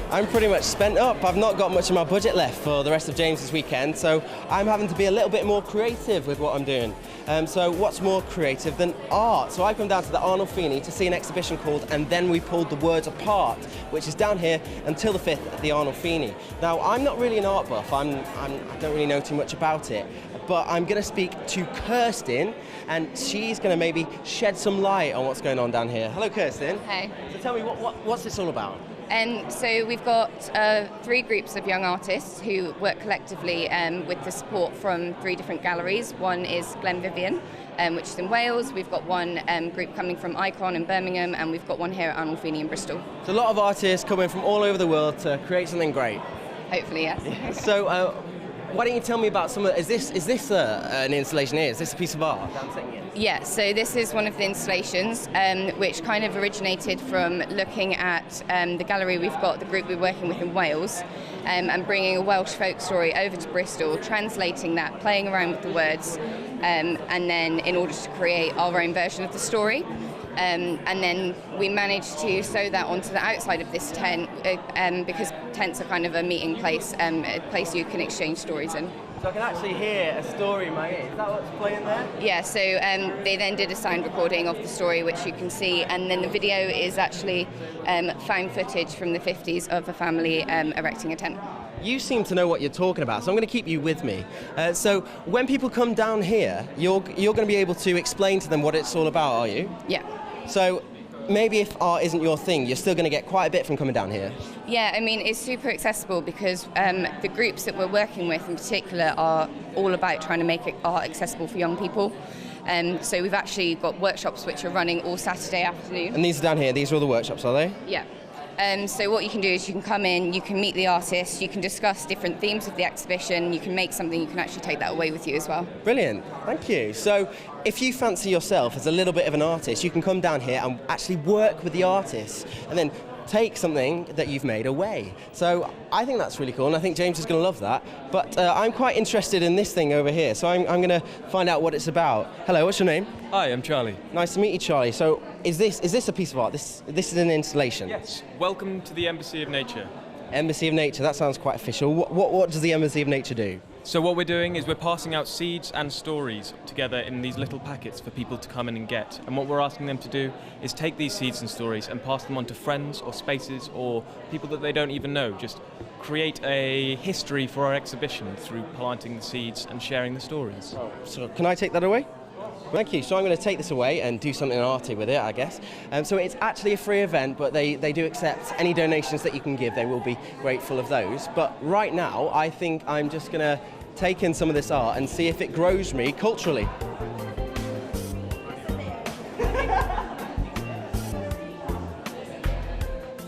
I'm pretty much spent up. I've not got much of my budget left for the rest of James's weekend, so I'm having to be a little bit more creative with what I'm doing. So what's more creative than art? So I come down to the Arnolfini to see an exhibition called And Then We Pulled the Words Apart, which is down here until the 5th at the Arnolfini. Now, I'm not really an art buff. I don't really know too much about it, but I'm going to speak to Kirsten, and she's going to maybe shed some light on what's going on down here. Hello, Kirsten. Hey. So tell me, what's this all about? So we've got 3 groups of young artists who work collectively with the support from 3 different galleries. One is Glen Vivian, which is in Wales. We've got one group coming from Icon in Birmingham, and we've got one here at Arnolfini in Bristol. So a lot of artists coming from all over the world to create something great. Hopefully, yes. So why don't you tell me about some of, is this an installation here? Is this a piece of art? Yeah, so this is one of the installations which kind of originated from looking at the gallery we've got, the group we're working with in Wales, and bringing a Welsh folk story over to Bristol, translating that, playing around with the words, and then in order to create our own version of the story. And then we managed to sew that onto the outside of this tent because tents are kind of a meeting place, a place you can exchange stories in. So I can actually hear a story in my ear. Is that what's playing there? Yeah, so they then did a sound recording of the story, which you can see, and then the video is actually found footage from the 50s of a family erecting a tent. You seem to know what you're talking about, so I'm going to keep you with me. So when people come down here, you're going to be able to explain to them what it's all about, are you? Yeah. So maybe if art isn't your thing, you're still going to get quite a bit from coming down here. Yeah, I mean, it's super accessible because the groups that we're working with in particular are all about trying to make art accessible for young people. So we've actually got workshops which are running all Saturday afternoon. And these are down here, these are all the workshops, are they? Yeah. So what you can do is you can come in, you can meet the artists, you can discuss different themes of the exhibition, you can make something, you can actually take that away with you as well. Brilliant, thank you. So if you fancy yourself as a little bit of an artist, you can come down here and actually work with the artists and then take something that you've made away. So I think that's really cool, and I think James is going to love that. But I'm quite interested in this thing over here, so I'm going to find out what it's about. Hello, what's your name? Hi, I'm Charlie. Nice to meet you, Charlie. So is this a piece of art? This is an installation? Yes. Welcome to the Embassy of Nature. Embassy of Nature, that sounds quite official. What does the Embassy of Nature do? So what we're doing is we're passing out seeds and stories together in these little packets for people to come in and get. And what we're asking them to do is take these seeds and stories and pass them on to friends or spaces or people that they don't even know. Just create a history for our exhibition through planting the seeds and sharing the stories. So can I take that away? Thank you. So I'm going to take this away and do something arty with it, I guess. So it's actually a free event, but they do accept any donations that you can give. They will be grateful of those. But right now, I think I'm just going to take in some of this art and see if it grows me culturally.